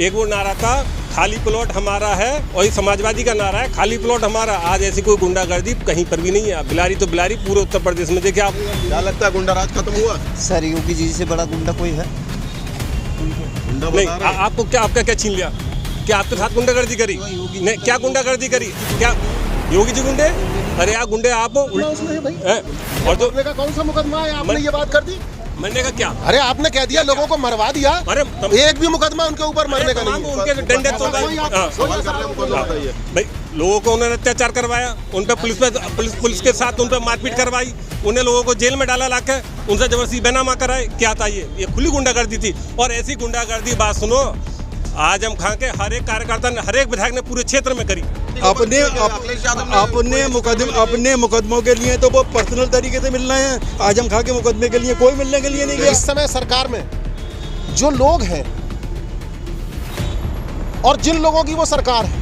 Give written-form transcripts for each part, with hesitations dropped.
एक वो नारा था खाली प्लॉट हमारा है, और ये समाजवादी का नारा है खाली प्लॉट हमारा। आज ऐसी कोई गुंडागर्दी कहीं पर भी नहीं है। बिलारी तो बिलारी पूरे उत्तर प्रदेश में देखिए आप। क्या लगता है गुंडा राज खत्म हुआ? सर योगी जी से बड़ा गुंडा कोई है नहीं। आपको क्या, आपका क्या छीन लिया? क्या आपके साथ गुंडागर्दी करी? नहीं, क्या गुंडागर्दी करी? क्या योगी जी गुंडे? अरे यार गुंडे आप हो। और तो का कौन सा मुकदमा है? आपने ये बात कर दी। मरने का क्या? अरे आपने कह दिया लोगों को मरवा दिया। अरे एक भी मुकदमा उनके ऊपर मरने का नहीं। उनके डंडे तो भाई लोगों को उन्होंने अत्याचार करवाया, उन पे पुलिस के साथ उन पे मारपीट करवाई, उन्हें लोगों को जेल में डाला लाके, उनसे जबरदस्ती बेनामा कराए। क्या था ये खुली गुंडागर्दी थी। और ऐसी गुंडागर्दी, बात सुनो, आजम खां के हर एक कार्यकर्ता ने, हर एक विधायक ने पूरे क्षेत्र में करी। अपने मुकदमों के लिए तो वो पर्सनल तरीके से मिल रहे हैं, आजम खां के मुकदमे के लिए कोई मिलने के लिए नहीं गया। इस समय सरकार में जो लोग हैं और जिन लोगों की वो सरकार है,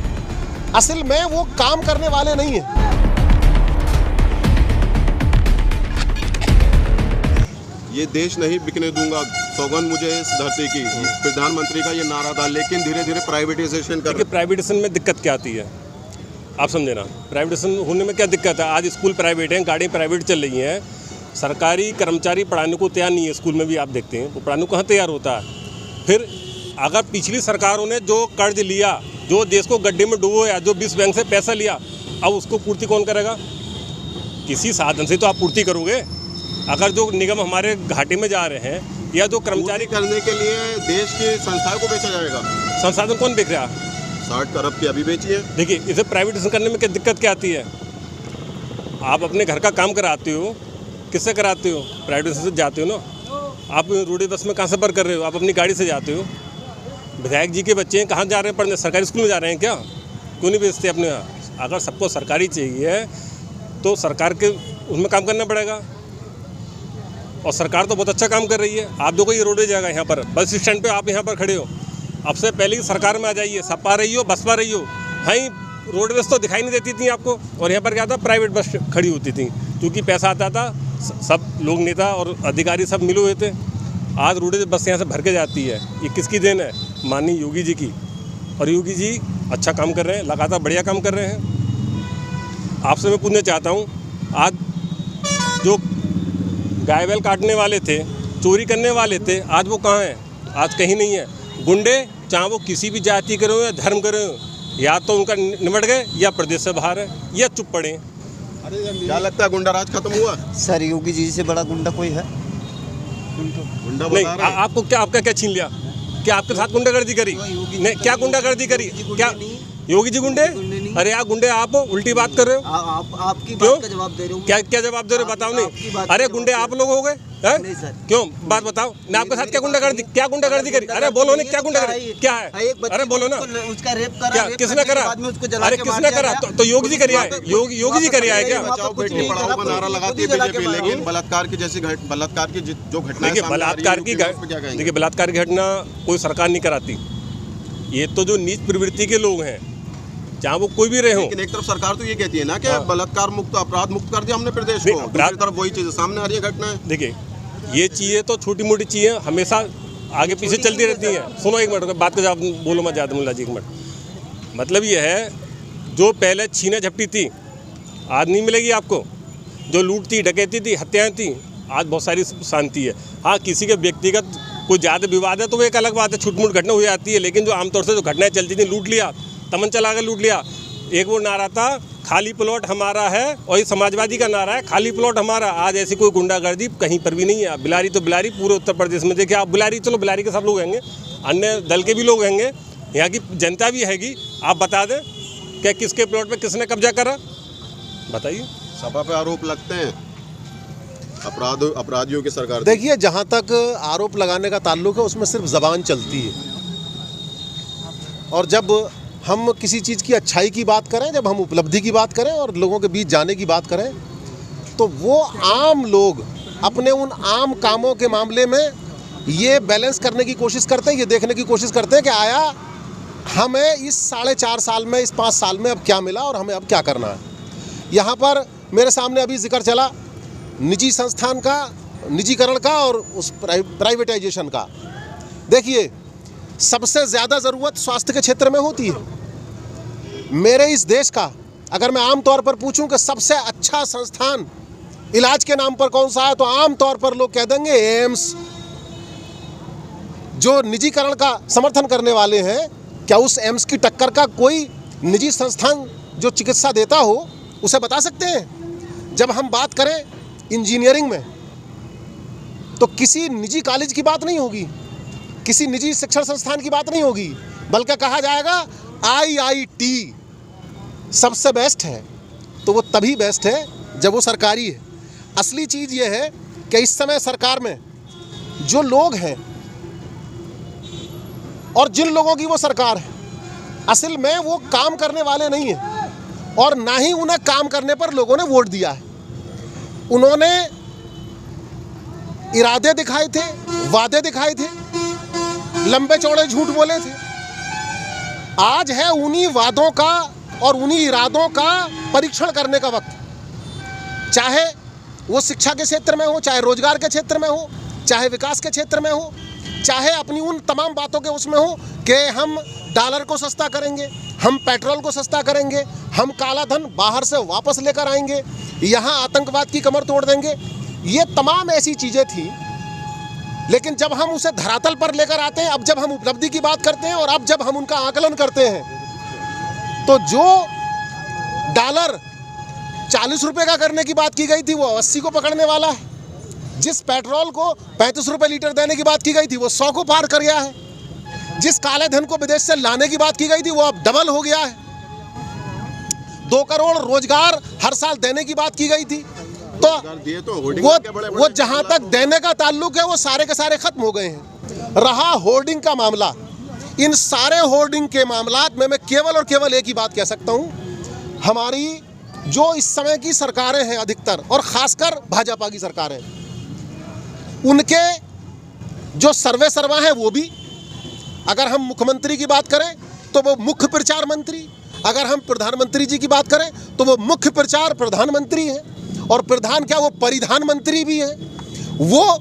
असल में वो काम करने वाले नहीं है। ये देश नहीं बिकने दूंगा, सौगंध मुझे इस धरती की, प्रधानमंत्री का ये नारा था। लेकिन धीरे धीरे प्राइवेटाइजेशन कर, प्राइवेटाइजेशन में दिक्कत क्या आती है आप समझे ना। प्राइवेटाइजेशन होने में क्या दिक्कत है? आज स्कूल प्राइवेट हैं, गाड़ी प्राइवेट चल रही हैं, सरकारी कर्मचारी पढ़ाने को तैयार नहीं है। स्कूल में भी आप देखते हैं वो पढ़ाने को कहाँ तैयार होता है। फिर अगर पिछली सरकारों ने जो कर्ज लिया, जो देश को गड्ढे में डुबोया, जो विश्व बैंक से पैसा लिया, अब उसको पूर्ति कौन करेगा? किसी साधन से तो आप पूर्ति करोगे। अगर जो निगम हमारे घाटे में जा रहे हैं, या जो कर्मचारी करने के लिए देश की संस्थाओं को बेचा जाएगा। संसाधन कौन बेच रहा है? 60 अरब की अभी बेची है। देखिए इसे प्राइवेटाइजेशन करने में क्या दिक्कत क्या आती है? आप अपने घर का काम कराते हो, किससे कराते हो? प्राइवेटाइजेशन से जाते हो ना। आप रोडे बस में कहाँ सफ़र कर रहे हो? आप अपनी गाड़ी से जाते हो। विधायक जी के बच्चे कहाँ जा रहे हैं पढ़ने? सरकारी स्कूल में जा रहे हैं क्या? क्यों नहीं बेचते अपने यहाँ? अगर सबको सरकारी चाहिए तो सरकार के उसमें काम करना पड़ेगा। और सरकार तो बहुत अच्छा काम कर रही है। आप देखो ये रोडवेज जाएगा यहाँ पर, बस स्टैंड पे आप यहाँ पर खड़े हो, अब से पहले की सरकार में आ जाइए, सपा रही हो बसपा रही हो, भाई रोडवेज तो दिखाई नहीं देती थी आपको। और यहाँ पर क्या था, प्राइवेट बस खड़ी होती थी, क्योंकि पैसा आता था, सब लोग नेता और अधिकारी सब मिले हुए थे। आज रोडवेज बस यहाँ से भर के जाती है। ये किसकी देन है? माननीय योगी जी की। और योगी जी अच्छा काम कर रहे हैं, लगातार बढ़िया काम कर रहे हैं। आपसे मैं पूछना चाहता हूँ, आज जो गाय बैल काटने वाले थे, चोरी करने वाले थे, आज वो कहाँ हैं? आज कहीं नहीं है। गुंडे चाहे वो किसी भी जाति के हो या धर्म के हो, या तो उनका निमट गए या प्रदेश से बाहर है या चुप पड़े। क्या लगता है गुंडा राज खत्म हुआ? सर योगी जी से बड़ा गुंडा कोई है गुंडा नहीं। आपको क्या, आपका क्या छीन लिया? क्या आपके साथ गुंडागर्दी करी? नहीं, क्या गुंडागर्दी करी? क्या योगी जी गुंडे? अरे यार गुंडे आप हो, उल्टी बात कर रहे हो। आपकी बात का जवाब दे रहे हो। क्या जवाब दे रहे हो बताओ? नहीं, अरे गुंडे आप लोग हो गए हैं? क्यों? बात बताओ ना। आपके साथ क्या गुंडागर्दी करी? अरे बोलो ना, क्या गुंडागर्दी क्या है? अरे बोलो ना, उसका रेप करा, क्या किसने करा? अरे किसने करा? तो योगी जी करिए है, योगी जी करिए है क्या? बेटी पढ़ाओ का नारा लगाती है बीजेपी, लेकिन बलात्कार की जैसी बलात्कार की जो घटना, देखिए बलात्कार की घटना कोई सरकार नहीं कराती। ये तो जो नीच प्रवृत्ति के लोग हैं, चाहे वो कोई भी रहे हो। लेकिन एक तरफ सरकार तो ये कहती है ना कि बलात्कार मुक्त, अपराध मुक्त कर दिया हमने प्रदेश को, दूसरी तरफ वही चीज़ सामने आ रही है घटना है। देखिए ये चीज़ें तो छोटी मोटी चीज़ें हमेशा आगे पीछे चलती रहती हैं। सुनो एक मिनट, बात का जवाब बोलो मत ज़्यादा मुल्ला जी, एक मिनट। मतलब ये है, जो पहले छीना झपटी थी आज नहीं मिलेगी आपको। जो लूट थी, डकैती थी, हत्याएँ थी, आज बहुत सारी शांति है। हाँ, किसी के व्यक्तिगत कोई ज़्यादा विवाद है तो वो एक अलग बात है, छूट मूट घटना हो जाती है। लेकिन जो आमतौर से जो घटनाएं चलती थी, लूट लिया, तमन चला कर लूट लिया। एक वो नारा था खाली प्लॉट हमारा है, और ये समाजवादी का नारा है खाली प्लॉट हमारा। आज ऐसी कोई गुंडागर्दी कहीं पर भी नहीं है। बिलारी तो बिलारी पूरे उत्तर प्रदेश में देखिए आप। बिलारी चलो बिलारी के सब लोग होंगे, अन्य दल के भी लोग होंगे, यहाँ की जनता भी हैगी। आप बता दें क्या किसके प्लॉट पे किसने कब्जा करा, बताइए। सपा पे आरोप लगते हैं अपराधियों की सरकार। देखिए जहाँ तक आरोप लगाने का ताल्लुक है, उसमें सिर्फ ज़बान चलती है। और जब हम किसी चीज़ की अच्छाई की बात करें, जब हम उपलब्धि की बात करें और लोगों के बीच जाने की बात करें, तो वो आम लोग अपने उन आम कामों के मामले में ये बैलेंस करने की कोशिश करते हैं, ये देखने की कोशिश करते हैं कि आया हमें इस 4.5 साल में, इस 5 साल में अब क्या मिला और हमें अब क्या करना है। यहाँ पर मेरे सामने अभी जिक्र चला निजी संस्थान का, निजीकरण का और उस प्राइवेटाइजेशन का। देखिए सबसे ज़्यादा ज़रूरत स्वास्थ्य के क्षेत्र में होती है। मेरे इस देश का अगर मैं आम तौर पर पूछूं कि सबसे अच्छा संस्थान इलाज के नाम पर कौन सा है, तो आम तौर पर लोग कह देंगे एम्स। जो निजीकरण का समर्थन करने वाले हैं, क्या उस एम्स की टक्कर का कोई निजी संस्थान जो चिकित्सा देता हो उसे बता सकते हैं? जब हम बात करें इंजीनियरिंग में, तो किसी निजी कॉलेज की बात नहीं होगी, किसी निजी शिक्षण संस्थान की बात नहीं होगी, बल्कि कहा जाएगा IIT सबसे बेस्ट है। तो वो तभी बेस्ट है जब वो सरकारी है। असली चीज़ ये है कि इस समय सरकार में जो लोग हैं और जिन लोगों की वो सरकार है, असल में वो काम करने वाले नहीं हैं और ना ही उन्हें काम करने पर लोगों ने वोट दिया है। उन्होंने इरादे दिखाए थे, वादे दिखाए थे, लंबे चौड़े झूठ बोले थे। आज है उन्हीं वादों का और उन्हीं इरादों का परीक्षण करने का वक्त। चाहे वो शिक्षा के क्षेत्र में हो, चाहे रोजगार के क्षेत्र में हो, चाहे विकास के क्षेत्र में हो, चाहे अपनी उन तमाम बातों के उसमें हो कि हम डॉलर को सस्ता करेंगे, हम पेट्रोल को सस्ता करेंगे, हम काला धन बाहर से वापस लेकर आएंगे, यहाँ आतंकवाद की कमर तोड़ देंगे। ये तमाम ऐसी चीज़ें थी, लेकिन जब हम उसे धरातल पर लेकर आते हैं, अब जब हम उपलब्धि की बात करते हैं और अब जब हम उनका आकलन करते हैं, तो जो डॉलर 40 रुपये का करने की बात की गई थी वो 80 को पकड़ने वाला है। जिस पेट्रोल को 35 रुपये लीटर देने की बात की गई थी वो 100 को पार कर गया है। जिस काले धन को विदेश से लाने की बात की गई थी वो अब डबल हो गया है। 2 करोड़ रोजगार हर साल देने की बात की गई थी, तो वो जहां तक देने का ताल्लुक है वो सारे के सारे खत्म हो गए हैं। रहा होर्डिंग का मामला, इन सारे होर्डिंग के मामलात में मैं केवल और केवल एक ही बात कह सकता हूं, हमारी जो इस समय की सरकारें हैं अधिकतर, और खासकर भाजपा की सरकारें, उनके जो सर्वे सर्वा हैं वो भी, अगर हम मुख्यमंत्री की बात करें तो वो मुख्य प्रचार मंत्री, अगर हम प्रधानमंत्री जी की बात करें तो वो मुख्य प्रचार प्रधानमंत्री हैं, और प्रधान क्या वो परिधान मंत्री भी हैं, वो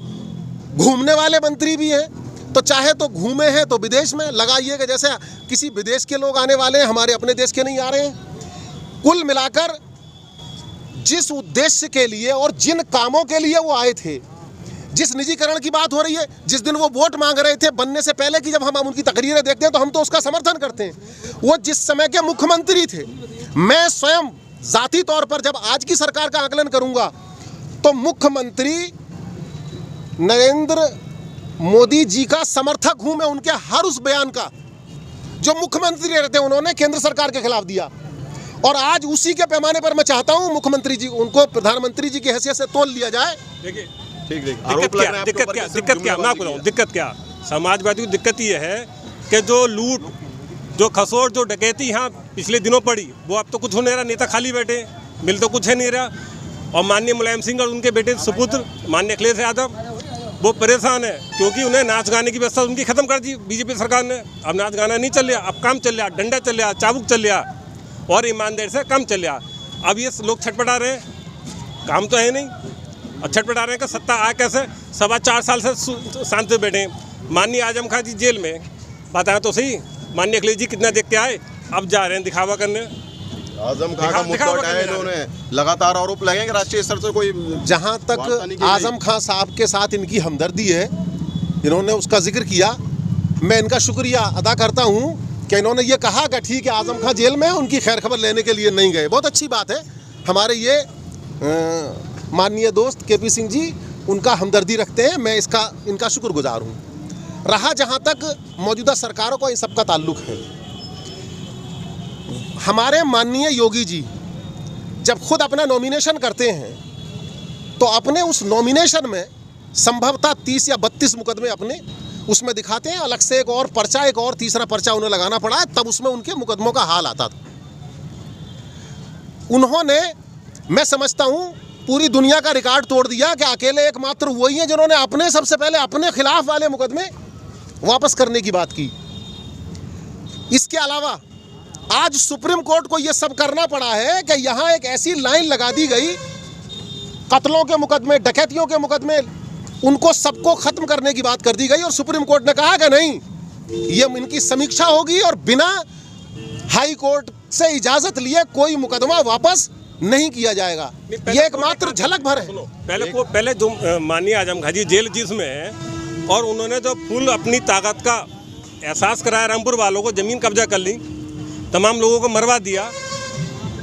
घूमने वाले मंत्री भी हैं। तो चाहे तो घूमे हैं तो विदेश में लगाइए कि जैसे किसी विदेश के लोग आने वाले हैं, हमारे अपने देश के नहीं आ रहे हैं। कुल मिलाकर जिस उद्देश्य के लिए और जिन कामों के लिए वो आए थे, जिस निजीकरण की बात हो रही है, जिस दिन वो वोट मांग रहे थे बनने से पहले की, जब हम उनकी तकरीरें देखते हैं तो हम तो उसका समर्थन करते हैं। वो जिस समय के मुख्यमंत्री थे, मैं स्वयं जाती तौर पर जब आज की सरकार का आकलन करूंगा तो मुख्यमंत्री नरेंद्र मोदी जी का समर्थक हूं मैं, उनके हर उस बयान का जो मुख्यमंत्री रहते हैं उन्होंने केंद्र सरकार के खिलाफ दिया, और आज उसी के पैमाने पर मैं चाहता हूं मुख्यमंत्री जी उनको प्रधानमंत्री जी की हैसियत से तोल लिया जाए। देखिए ठीक दिक्कत क्या मैं आपको बताऊं, दिक्कत क्या समाजवादी की दिक्कत ये है कि जो लूट, जो खसोट, जो डकैती यहाँ पिछले दिनों पड़ी, वो अब तो कुछ हो नहीं रहा। नेता खाली बैठे, मिल तो कुछ है नहीं रहा। और माननीय मुलायम सिंह और उनके बेटे सुपुत्र माननीय अखिलेश यादव, वो परेशान है क्योंकि उन्हें नाच गाने की व्यवस्था उनकी खत्म कर दी बीजेपी सरकार ने। अब नाच गाना नहीं चल रहा, अब काम चल रहा, डंडा चल रहा, चाबुक चल रहा और ईमानदारी से काम चल रहा। अब ये लोग छटपटा रहे हैं, काम तो है नहीं, और छटपटा रहे हैं कि सत्ता आए कैसे। 4.25 साल से शांति से बैठे हैं। माननीय आजम खां जी जेल में, बताया तो सही, माननीय अखिलेश जी कितना देख के आए, अब जा रहे हैं दिखावा करने। आजम खां का मुद्दा उठाया इन्होंने, लगातार आरोप लगेंगे राष्ट्रीय स्तर से कोई। जहां तक आजम खां साहब के साथ इनकी हमदर्दी है, इन्होंने उसका जिक्र किया, मैं इनका शुक्रिया अदा करता हूं कि इन्होंने ये कहा कि ठीक है आजम खां जेल में, उनकी खैर खबर लेने के लिए नहीं गए। बहुत अच्छी बात है। हमारे ये माननीय दोस्त KP सिंह जी उनका हमदर्दी रखते हैं, मैं इनका शुक्रगुजार हूँ। रहा जहाँ तक मौजूदा सरकारों का इन सबका ताल्लुक है, हमारे माननीय योगी जी जब खुद अपना नॉमिनेशन करते हैं तो अपने उस नॉमिनेशन में संभवतः 30 या 32 मुकदमे अपने उसमें दिखाते हैं। अलग से एक और पर्चा, एक और तीसरा पर्चा उन्हें लगाना पड़ा है, तब उसमें उनके मुकदमों का हाल आता था। उन्होंने, मैं समझता हूँ, पूरी दुनिया का रिकॉर्ड तोड़ दिया कि अकेले एकमात्र वही हैं जिन्होंने अपने सबसे पहले अपने खिलाफ वाले मुकदमे वापस करने की बात की। इसके अलावा आज सुप्रीम कोर्ट को यह सब करना पड़ा है कि यहाँ एक ऐसी लाइन लगा दी गई, कत्लों के मुकदमे, डकैतियों के मुकदमे, उनको सबको खत्म करने की बात कर दी गई, और सुप्रीम कोर्ट ने कहा कि नहीं, ये इनकी समीक्षा होगी और बिना हाई कोर्ट से इजाजत लिए कोई मुकदमा वापस नहीं किया जाएगा। ये एकमात्र झलक भर है। पहले जो माननीय आजम खां जी जेल जिसमें है और उन्होंने जो फुल अपनी ताकत का एहसास कराया रामपुर वालों को, ज़मीन कब्जा कर ली, तमाम लोगों को मरवा दिया।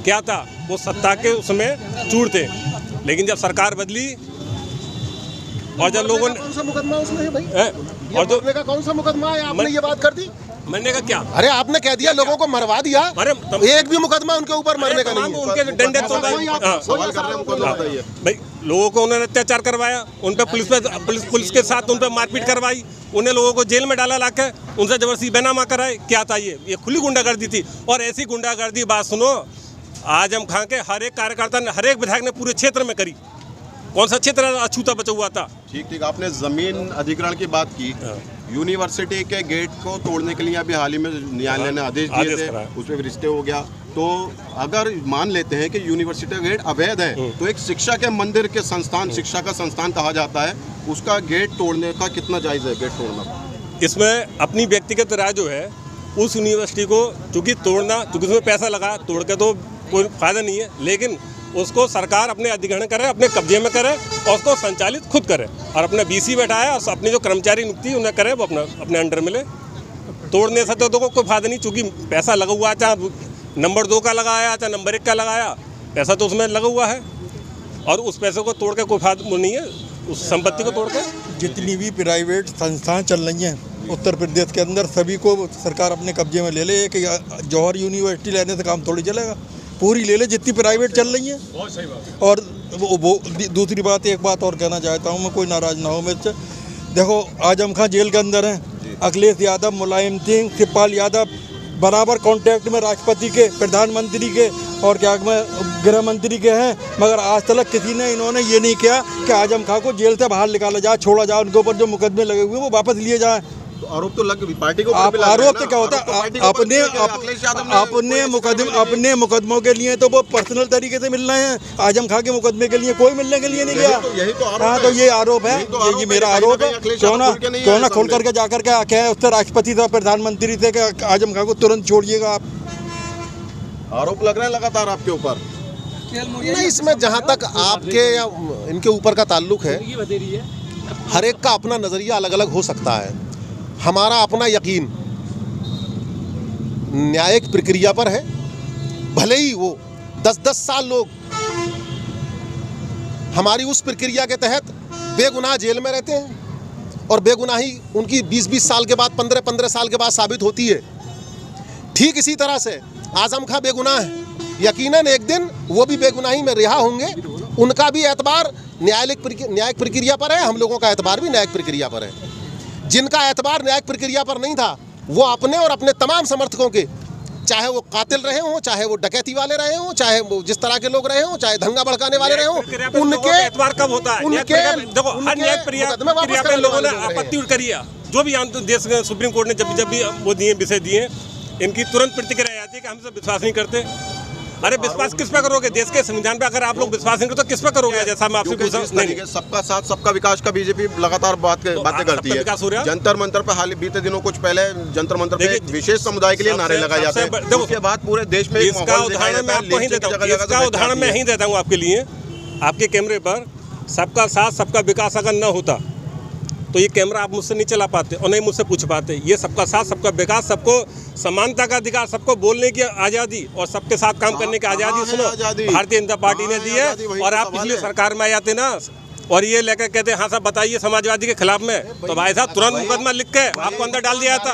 क्या था वो सत्ता के उसमें चूर थे, लेकिन जब सरकार बदली और जब लोगों ने कौन सा मुकदमा उसमें है भाई? और जो का कौन सा मुकदमा है? आपने ये बात कर दी। मरने का क्या? अरे आपने कह दिया लोगों को मरवा दिया। अरे एक भी मुकदमा उनके ऊपर मरने का नहीं है। उनके डंडे तो सवाल कर रहे हैं, मुकदमा बताइए। भाई लोगों को उन्होंने अत्याचार करवाया, उन पे पुलिस के साथ उन पे मारपीट करवाई, उन्हें लोगों को जेल में डाला लाके, उनसे जबरदस्ती बेनामा कराए। क्या था ये खुली गुंडागर्दी थी। और ऐसी गुंडागर्दी, बात सुनो, आजम खां के हर एक कार्यकर्ता ने, हर एक विधायक ने पूरे क्षेत्र में करी। कौन सा क्षेत्र अछूता बचा हुआ था? ठीक, आपने जमीन अधिग्रहण की बात की। यूनिवर्सिटी के गेट को तोड़ने के लिए अभी हाल ही में न्यायालय ने आदेश दिए थे, उसमें रिश्ते हो गया। तो अगर मान लेते हैं कि यूनिवर्सिटी का गेट अवैध है, तो एक शिक्षा के मंदिर के संस्थान, शिक्षा का संस्थान कहा जाता है, उसका गेट तोड़ने का कितना जायज़ है? गेट तोड़ना इसमें अपनी व्यक्तिगत राय जो है, उस यूनिवर्सिटी को चूँकि तोड़ना, चूँकि उसमें पैसा लगा, तोड़ के तो कोई फायदा नहीं है, लेकिन उसको सरकार अपने अधिग्रहण करे, अपने कब्जे में करे और उसको संचालित खुद करे और अपना बीसी बैठाया और अपनी जो कर्मचारी नियुक्ति उन्हें करे, वो अपने अंडर में ले। तोड़ने से तो कोई फायदा नहीं, चूँकि पैसा लगा हुआ है, चाहे नंबर 2 का लगाया चाहे नंबर 1 का लगाया, पैसा तो उसमें लगा हुआ है और उस पैसे को तोड़ के कोई फायदा नहीं है, उस संपत्ति को तोड़ के। जितनी भी प्राइवेट संस्थाएं चल रही हैं उत्तर प्रदेश के अंदर, सभी को सरकार अपने कब्जे में ले ले। कि जौहर यूनिवर्सिटी लेने से काम थोड़ी चलेगा, पूरी ले ले जितनी प्राइवेट चल रही है। बहुत सही बात। और वो दूसरी बात, एक बात और कहना चाहता हूँ मैं, कोई नाराज ना हो मुझसे। देखो आजम खां जेल के अंदर हैं, अखिलेश यादव, मुलायम सिंह, शिवपाल यादव बराबर कांटेक्ट में राष्ट्रपति के, प्रधानमंत्री के और क्या गृह मंत्री के हैं, मगर आज तक किसी ने इन्होंने ये नहीं किया कि आजम खां को जेल से बाहर निकाला जाए, छोड़ा जाए, उनके ऊपर जो मुकदमे लगे हुए हैं वो वापस लिए जाए। तो आरोप तो लग पार्टी को आप आरोप से क्या होता है? अपने मुकदमों के लिए तो वो पर्सनल तरीके से मिल रहे हैं, आजम खां के मुकदमे के लिए कोई मिलने के लिए नहीं गया। हाँ, तो ये आरोप है, ये मेरा आरोप है। क्यों ना खोल करके जाकर के कहे उससे राष्ट्रपति से, प्रधानमंत्री से कि आजम खां को तुरंत छोड़िएगा आप। आरोप लग रहा है लगातार आपके ऊपर। नहीं, इसमें जहाँ तक आपके या इनके ऊपर का ताल्लुक है, हर एक का अपना नज़रिया अलग अलग हो सकता है। हमारा अपना यकीन न्यायिक प्रक्रिया पर है, भले ही वो 10-10 साल लोग हमारी उस प्रक्रिया के तहत बेगुनाह जेल में रहते हैं और बेगुनाही उनकी 20-20 साल के बाद, 15-15 साल के बाद साबित होती है। ठीक इसी तरह से आजम खां बेगुनाह है, यकीनन एक दिन वो भी बेगुनाही में रिहा होंगे। उनका भी एतबार न्यायिक प्रक्रिया पर है, हम लोगों का एतबार भी न्यायिक प्रक्रिया पर है। जिनका एतबार न्यायिक प्रक्रिया पर नहीं था, वो अपने और अपने तमाम समर्थकों के, चाहे वो कातिल रहे हों, चाहे वो डकैती वाले रहे हों, चाहे वो जिस तरह के लोग रहे हों, चाहे दंगा भड़काने वाले रहे हों, उनके एतबार कब होता है? देखो, हर न्यायिक प्रक्रिया पे लोगों ने आपत्ति करी है। जो भी देश सुप्रीम कोर्ट ने जब भी वो दिए विषय दिए, इनकी तुरंत प्रतिक्रिया आती है कि हम सब विश्वास नहीं करते। अरे विश्वास किस पे करोगे? देश के संविधान पे अगर आप लोग विश्वास नहीं करते तो किस पे करोगे? जैसा मैं आपसे पूछा, नहीं, सबका साथ सबका विकास का बीजेपी लगातार बातें करती है। जंतर मंतर पे हाल बीते दिनों कुछ पहले जंतर मंतर पे विशेष समुदाय के लिए नारे लगाए जाते हैं, उसके बाद पूरे देश में इसका उदाहरण मैं आपको ही देता हूँ, इसका उदाहरण मैं ही देता हूँ आपके लिए। आपके कैमरे पर सबका साथ सबका विकास अगर न होता तो ये कैमरा आप मुझसे नहीं चला पाते और नहीं मुझसे पूछ पाते। ये सबका साथ सबका विकास, सबको समानता का अधिकार, सबको बोलने की आज़ादी और सबके साथ काम करने की आज़ादी सुनो भारतीय जनता पार्टी ने दी है। और आप पिछली सरकार में आ जाते ना और ये लेकर कहते हैं हाँ साहब बताइए समाजवादी के खिलाफ में, तो भाई साहब तुरंत मुकदमा लिख के आपको अंदर डाल दिया था।